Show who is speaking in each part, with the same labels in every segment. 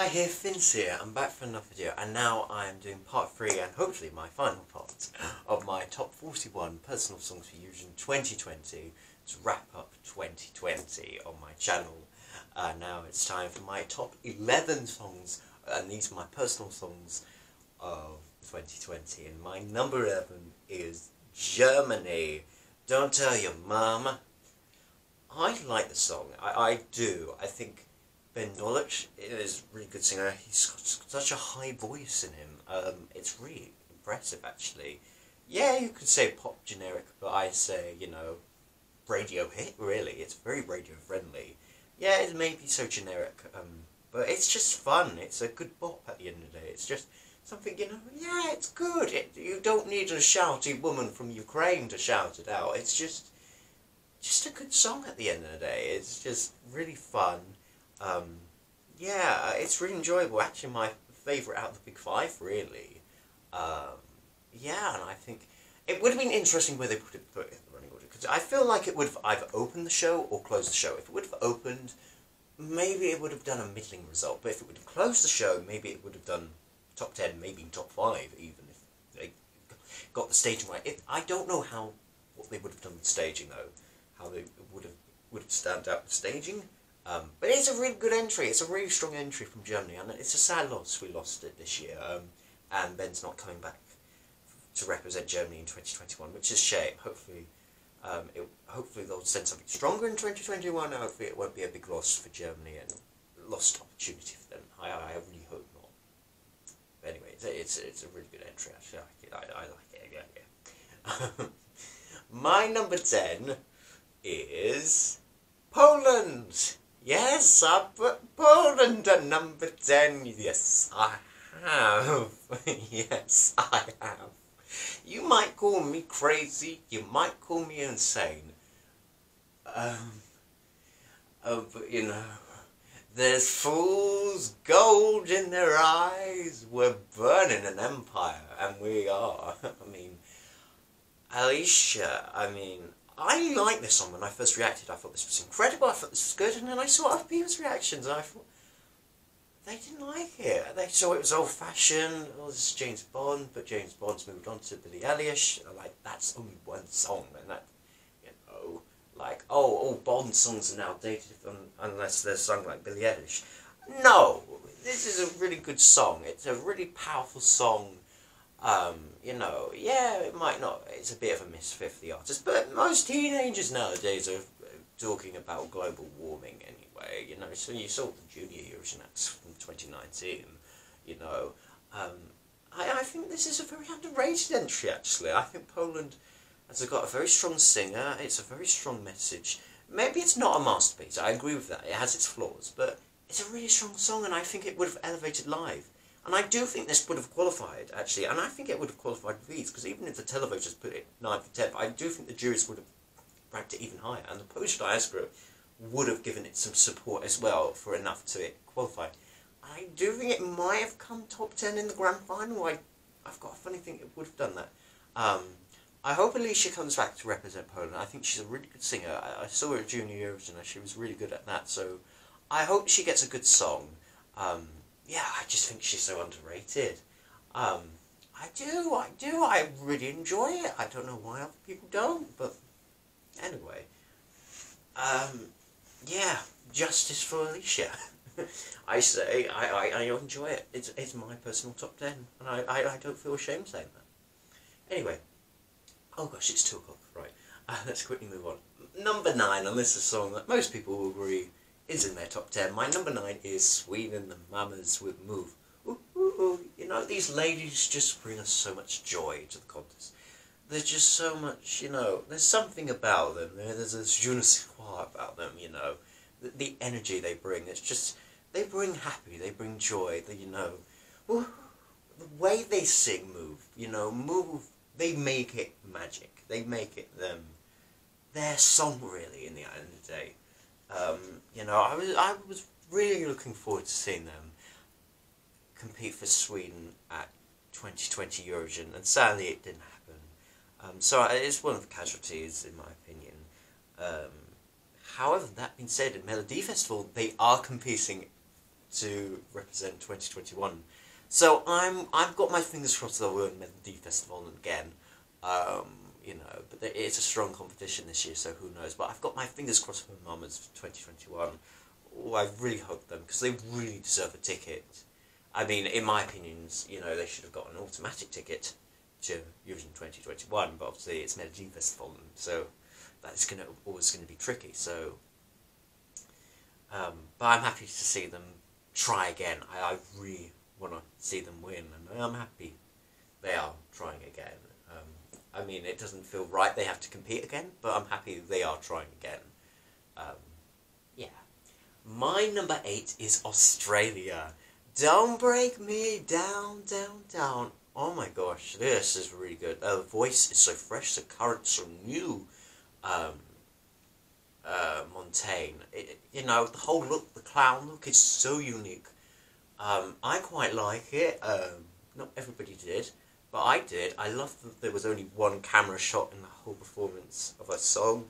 Speaker 1: Hi here, Finns here. I'm back for another video, and now I am doing part 3 and hopefully my final part of my top 41 personal songs for Eurovision 2020 to wrap up 2020 on my channel. Now it's time for my top 11 songs, and these are my personal songs of 2020. And my number 11 is Germany. Don't Tell Your Mum. I like the song. I do. I think Ben Dolic is a really good singer. He's got such a high voice in him. It's really impressive, actually. Yeah, you could say pop generic, but I say, you know, radio hit, really. It's very radio friendly. Yeah, it may be so generic, but it's just fun. It's a good bop at the end of the day. It's just something, you know, yeah, it's good. You don't need a shouty woman from Ukraine to shout it out. It's just a good song at the end of the day. It's just really fun. Yeah, it's really enjoyable. Actually, my favourite out of the big five, really. Yeah, and I think it would have been interesting where they put it in the running order, because I feel like it would have either opened the show or closed the show. If it would have opened, maybe it would have done a middling result, but if it would have closed the show, maybe it would have done top 10, maybe top 5, even if they got the staging right. I don't know what they would have done with staging, though, how they would have stand out with staging. But it's a really good entry. It's a really strong entry from Germany, and it's a sad loss. We lost it this year, and Ben's not coming back to represent Germany in 2021, which is a shame. Hopefully, hopefully they'll send something stronger in 2021. Hopefully, it won't be a big loss for Germany and lost opportunity for them. I really hope not. But anyway, it's a really good entry. Actually, I like it. Yeah. My number 10 is Poland. Yes, I put Poland at number 10. Yes, I have. Yes, I have. You might call me crazy. You might call me insane. But you know, there's fool's gold in their eyes. We're burning an empire, and we are. I mean, Alicia, I liked this song when I first reacted. I thought this was incredible, I thought this was good, and then I saw other people's reactions, and I thought, they didn't like it. They saw it was old-fashioned, oh, this is James Bond, but James Bond's moved on to Billie Eilish, and like, that's only one song, and that, you know, like, oh, all Bond songs are now dated unless they're sung like Billie Eilish. No, this is a really good song. It's a really powerful song. You know, yeah, it might not, it's a bit of a misfit for the artist, but most teenagers nowadays are talking about global warming anyway, you know, so you saw the Junior Eurovision acts from 2019, you know. I think this is a very underrated entry, actually. I think Poland has got a very strong singer, it's a very strong message. Maybe it's not a masterpiece, I agree with that, it has its flaws, but it's a really strong song, and I think it would have elevated live. And I do think this would have qualified, actually, and I think it would have qualified with these, because even if the televoters put it 9 for 10, I do think the juries would have ranked it even higher, and the Polish diaspora would have given it some support as well for enough to it qualify. I do think it might have come top 10 in the grand final. I've got a funny thing it would have done that. I hope Alicia comes back to represent Poland. I think she's a really good singer. I saw her at Junior Eurovision, and she was really good at that, so I hope she gets a good song. Yeah, I just think she's so underrated. I do, I really enjoy it. I don't know why other people don't, but anyway. Yeah, justice for Alicia. I say, I enjoy it. It's my personal top 10, and I don't feel ashamed saying that. Anyway, oh gosh, it's 2 o'clock, right. Let's quickly move on. Number 9, and this is a song that most people will agree is in their top 10. My number 9 is Sweden, the Mamas with Move. Ooh, ooh, ooh. You know, these ladies just bring us so much joy to the contest. There's just so much, you know, there's something about them. There's a je ne sais quoi about them, you know. The energy they bring, it's just, they bring happy, they bring joy, you know. Ooh, the way they sing Move, you know, Move, they make it magic. They make it their song, really, in the end of the day. You know, I was really looking forward to seeing them compete for Sweden at 2020 Eurovision, and sadly it didn't happen. So it's one of the casualties, in my opinion. However, that being said, in Melody Festival, they are competing to represent 2021. So I've got my fingers crossed they'll win Melody Festival again. You know, but it's a strong competition this year, so who knows. But I've got my fingers crossed for Mamas for 2021. Oh, I really hope them, because they really deserve a ticket. I mean, in my opinions, you know, they should have got an automatic ticket to Eurovision 2021, but obviously it's Melody Festival, so that's always going to be tricky. So, but I'm happy to see them try again. I really want to see them win, and I'm happy they are trying again. I mean, it doesn't feel right they have to compete again, but I'm happy they are trying again. Yeah. My number 8 is Australia. Don't break me down, down, down. Oh my gosh, this is really good. The voice is so fresh, the current so new. Montaigne. You know, the whole look, the clown look is so unique. I quite like it. Not everybody did, but I did. I loved that there was only one camera shot in the whole performance of a song.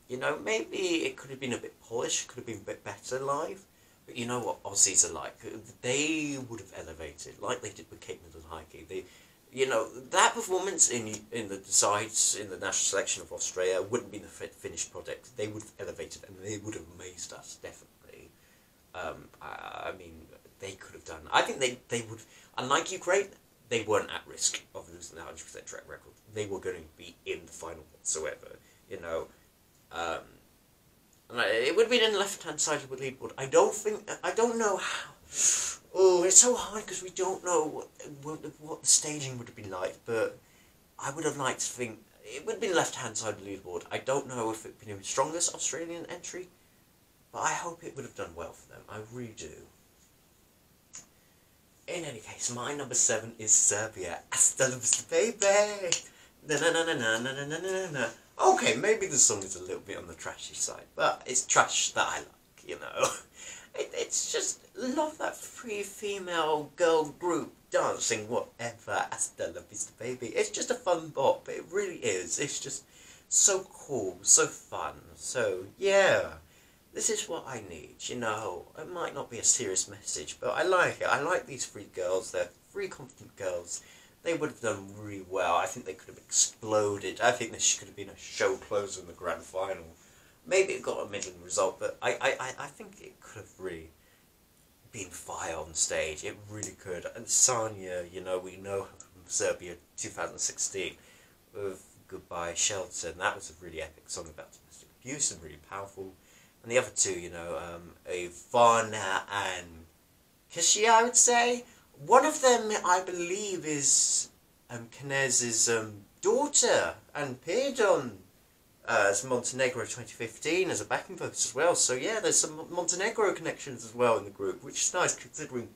Speaker 1: You know, maybe it could have been a bit polished, could have been a bit better live. But you know what Aussies are like. They would have elevated, like they did with Kate Middleton-Heidke. They, you know, that performance in the sides in the national selection of Australia wouldn't be the finished product. They would have elevated, and they would have amazed us, definitely. I mean, they could have done. I think they would. Unlike Ukraine, they weren't at risk of losing the 100% track record. They were going to be in the final whatsoever. You know. It would have been in the left-hand side of the leaderboard. I don't know how. Oh, it's so hard because we don't know what the staging would have been like, but I would have liked to think it would have been left-hand side of the leaderboard. I don't know if it would be the strongest Australian entry, but I hope it would have done well for them. I really do. In any case, my number 7 is Serbia. Hasta la vista, baby! Na na na na na na na na na. Okay, maybe the song is a little bit on the trashy side, but it's trash that I like, you know. It's just, love that free female girl group dancing whatever, hasta la vista baby. It's just a fun bop, it really is. It's just so cool, so fun, so yeah. This is what I need, you know. It might not be a serious message, but I like it. I like these 3 girls, they're 3 confident girls. They would have done really well. I think they could have exploded. I think this could have been a show closer in the grand final. Maybe it got a middling result, but I think it could have really been fire on stage. It really could. And Sanya, you know, we know her from Serbia 2016 with Goodbye Shelter, and that was a really epic song about domestic abuse and really powerful. And the other 2, you know, Ivana and Kishi, I would say. One of them, I believe, is Knez's daughter, and appeared on as Montenegro 2015 as a backing vocalist as well. So yeah, there's some Montenegro connections as well in the group, which is nice considering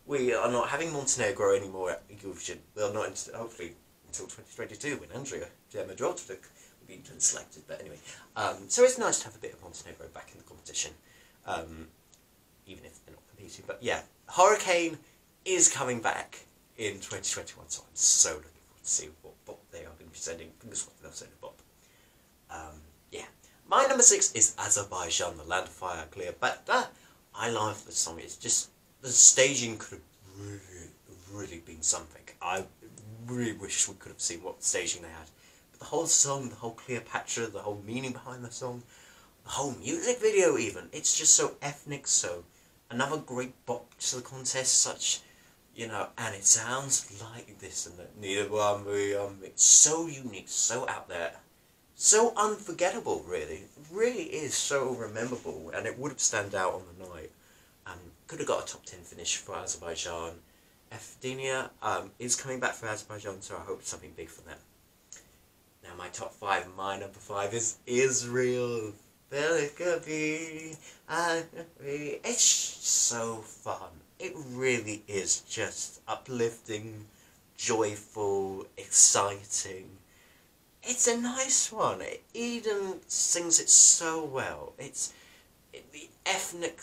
Speaker 1: we are not having Montenegro anymore at Eurovision. Well, not hopefully until 2022 when Andrea Djerdjic will be selected. But anyway, so it's nice to have a bit of Montenegro back in the competition, even if they're not competing. But yeah, Hurricane is coming back in 2021, so I'm so looking forward to see what bop they are going to be sending. Fingers crossed they'll send a bop. Yeah. My number 6 is Azerbaijan, the Land of Fire, Cleopatra. I love the song. It's just, the staging could have really been something. I really wish we could have seen what staging they had. But the whole song, the whole Cleopatra, the whole meaning behind the song, the whole music video even, it's just so ethnic, so another great bop to the contest, such, you know, and it sounds like this and that. It's so unique, so out there, so unforgettable, really. It really is so rememberable, and it would have stand out on the night. Could have got a top 10 finish for Azerbaijan. Efdenia is coming back for Azerbaijan, so I hope it's something big for them. Now my top 5, my number 5 is Israel. It's so fun. It really is just uplifting, joyful, exciting. It's a nice one. Eden sings it so well. The ethnic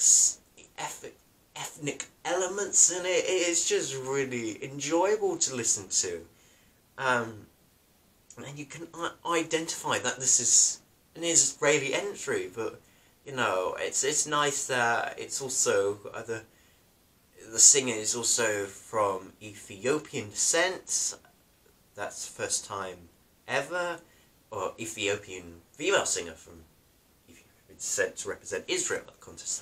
Speaker 1: elements in it. It's just really enjoyable to listen to. And you can identify that this is an Israeli entry, but You know, it's nice that it's also the singer is also from Ethiopian descent. That's the first time ever, or Ethiopian female singer from Ethiopian descent to represent Israel at the contest.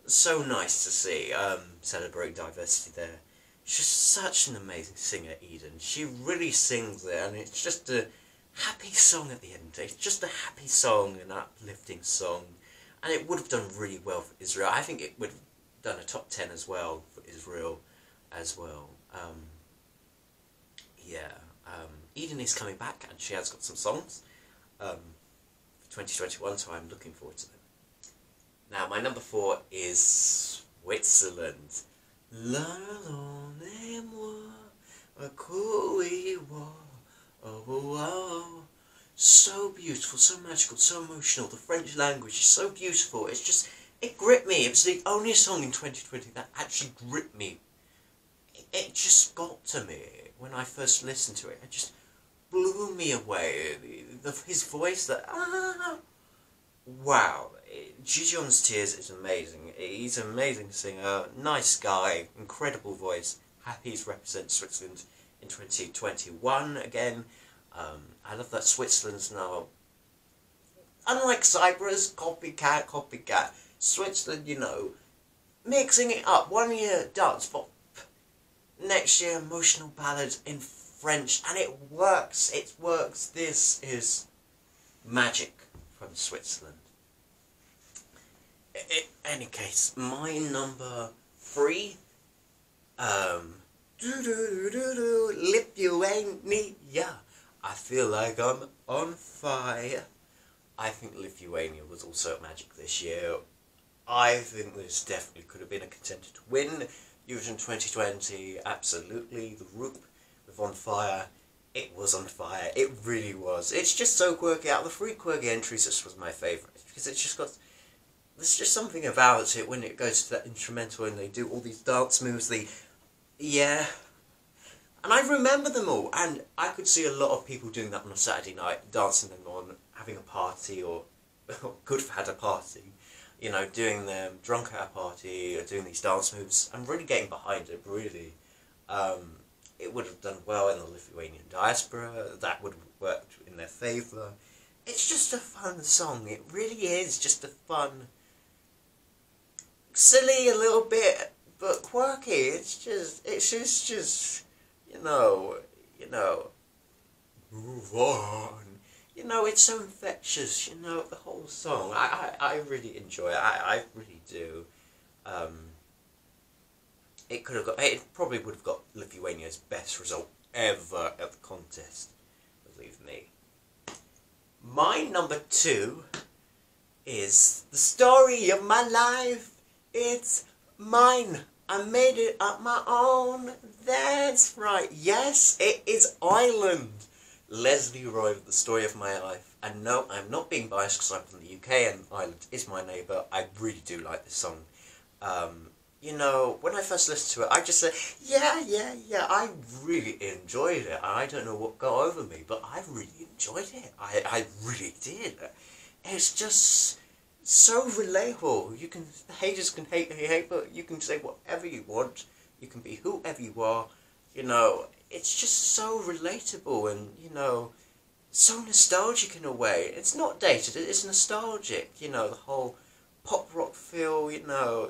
Speaker 1: So nice to see. Celebrate diversity there. She's such an amazing singer, Eden. She really sings it, and it's just a happy song at the end. It's just a happy song, an uplifting song, and it would have done really well for Israel. I think it would have done a top 10 as well for Israel as well. Eden is coming back, and she has got some songs for 2021, so I'm looking forward to them. Now, my number 4 is Switzerland. So beautiful, so magical, so emotional. The French language is so beautiful. It gripped me. It was the only song in 2020 that actually gripped me. It just got to me when I first listened to it. It just blew me away. His voice, wow. Gijon's Tears is amazing. He's an amazing singer, nice guy, incredible voice. Happy to represent Switzerland in 2021 again. I love that Switzerland's now, unlike Cyprus, copycat. Switzerland, you know, mixing it up. 1 year dance pop, next year emotional ballads in French, and it works. It works. This is magic from Switzerland. In any case, my number 3, Lithuania. I feel like I'm on fire. I think Lithuania was also magic this year. I think this definitely could have been a contender to win Eurovision 2020. Absolutely, the group was on fire. It was on fire. It really was. It's just so quirky. Out of the 3 quirky entries, this was my favourite because it's just got. There's just something about it when it goes to that instrumental and they do all these dance moves. And I remember them all, and I could see a lot of people doing that on a Saturday night, dancing them on, having a party, or could have had a party, you know, doing them drunk at a party, or doing these dance moves, and really getting behind it, really. It would have done well in the Lithuanian diaspora, that would have worked in their favour. It's just a fun song, it really is just a fun, silly a little bit, but quirky. It's just, you know, move on. You know, it's so infectious, you know, the whole song. I really enjoy it. I really do. It probably would have got Lithuania's best result ever at the contest, believe me. My number 2 is The Story of My Life. It's mine. I made it up my own. That's right. Yes, it is Ireland. Leslie Roy with The Story of My Life. And no, I'm not being biased because I'm from the UK and Ireland is my neighbour. I really do like this song. You know, when I first listened to it, I just said, yeah, I really enjoyed it. I don't know what got over me, but I really enjoyed it. I really did. It's just so relatable. The haters can hate, but you can say whatever you want. You can be whoever you are. You know, it's just so relatable and, you know, so nostalgic in a way. It's not dated, it's nostalgic. You know, the whole pop rock feel, you know,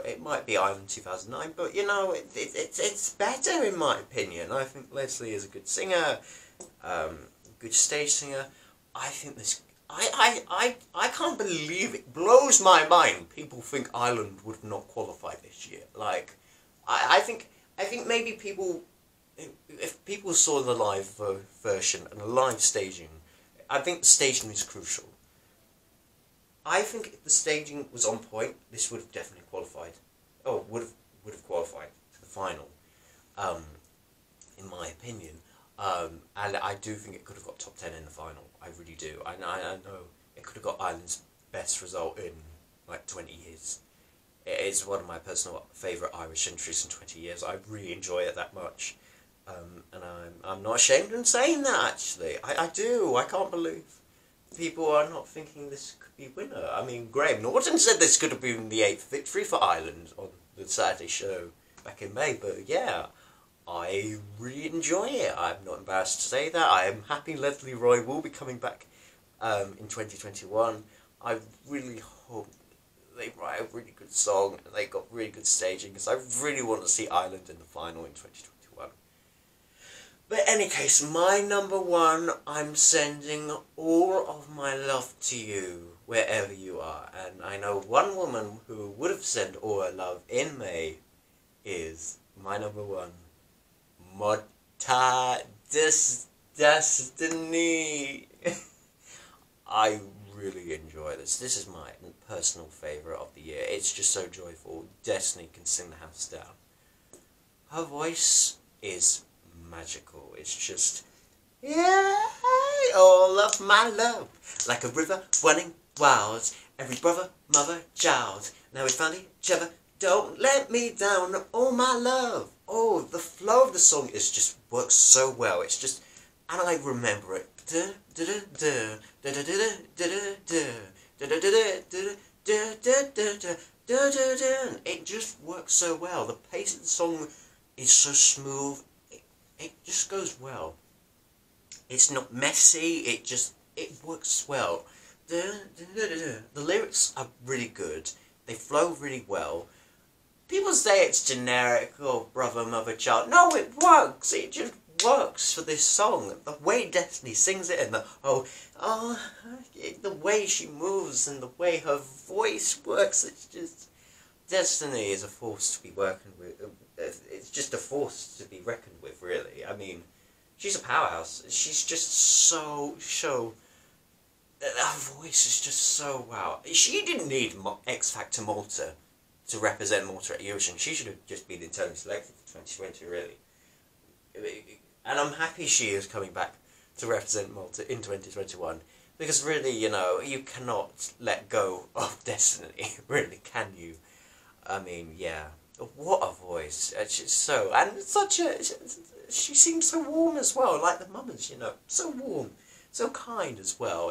Speaker 1: it might be Ireland 2009, but, you know, it's better in my opinion. I think Leslie is a good singer, good stage singer. I think this, I can't believe it, blows my mind people think Ireland would have not qualified this year. Like, I think maybe people, if people saw the live version and the live staging, I think the staging is crucial. I think if the staging was on point, this would have definitely qualified. Oh, would have qualified to the final, in my opinion. And I do think it could have got top 10 in the final. I really do. I know it could have got Ireland's best result in like 20 years. It is one of my personal favourite Irish entries in 20 years. I really enjoy it that much. And I'm not ashamed in saying that, actually. I do. I can't believe people are not thinking this could be winner. I mean, Graham Norton said this could have been the 8th victory for Ireland on the Saturday show back in May, but yeah, I really enjoy it. I'm not embarrassed to say that. I am happy Leslie Roy will be coming back in 2021. I really hope they write a really good song and they got really good staging, because I really want to see Ireland in the final in 2021. But in any case, my number one, I'm sending all of my love to you, wherever you are. And I know one woman who would have sent all her love in May is my number one, Mota Destiny. I really enjoy this. This is my personal favourite of the year. It's just so joyful. Destiny can sing the house down. Her voice is magical. It's just, yeah, all of my love, like a river running wild. Every brother, mother, child. Now we found each other. Don't let me down, all my love. Oh, the flow of the song is just works so well. It's just, and I remember it. It just works so well. The pace of the song is so smooth. It just goes well. It's not messy. It works well. The lyrics are really good. They flow really well. People say it's generic, oh, brother, mother, child. No, it works. It just works for this song. The way Destiny sings it, and the way she moves, and the way her voice works. It's just, Destiny is a force to be working with. It's just a force to be reckoned with, really. I mean, she's a powerhouse. She's just so. Her voice is just so wow. She didn't need X Factor Malta to represent Malta at Eurovision. She should have just been internally selected for 2020, really. And I'm happy she is coming back to represent Malta in 2021. Because really, you know, you cannot let go of Destiny, really, can you? I mean, yeah. What a voice. She's so, and such a, she seems so warm as well, like the mamas, you know. So warm, so kind as well.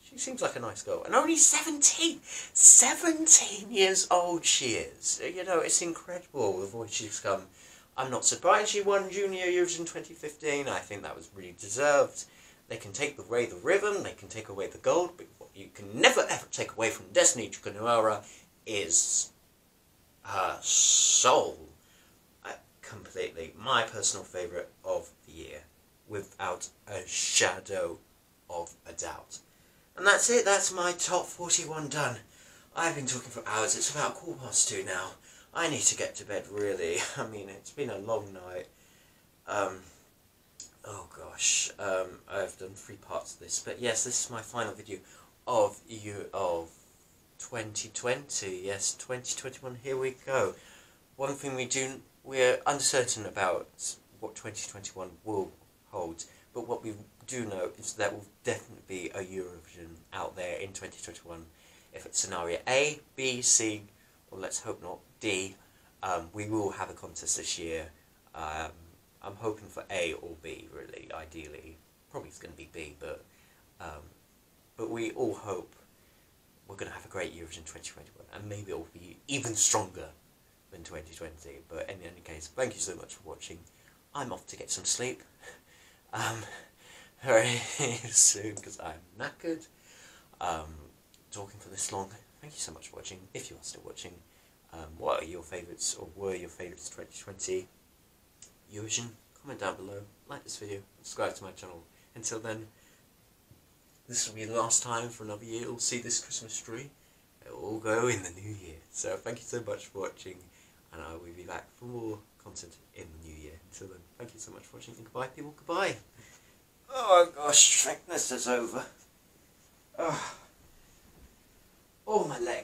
Speaker 1: She seems like a nice girl. And only 17! 17 years old she is. You know, it's incredible the voice she's come. I'm not surprised she won Junior Eurovision 2015. I think that was really deserved. They can take away the rhythm, they can take away the gold, but what you can never ever take away from Destiny Chikanura is her soul. Completely. My personal favourite of the year. Without a shadow of a doubt. And that's it, that's my top 41 done. I've been talking for hours, it's about 2:15 now. I need to get to bed, really. I mean, it's been a long night. Oh gosh, I've done 3 parts of this, but yes, this is my final video of 2020. Yes, 2021, here we go. One thing we're uncertain about what 2021 will hold, but what we do know is that will definitely be a Eurovision out there in 2021. If it's scenario A, B, C, or let's hope not, D, we will have a contest this year. I'm hoping for A or B, really, ideally. Probably it's going to be B, but we all hope we're going to have a great Eurovision 2021, and maybe it will be even stronger than 2020. But in any case, thank you so much for watching. I'm off to get some sleep. Very soon, because I'm knackered. Talking for this long. Thank you so much for watching. If you are still watching, what are your favourites, or were your favourites 2020 Eurovision? Comment down below, like this video, subscribe to my channel. Until then, this will be the last time for another year you'll see this Christmas tree. It will all go in the new year. So thank you so much for watching, and I will be back for more content in the new year. Until then, thank you so much for watching, and goodbye people, goodbye. Oh gosh, this is over. Oh my legs.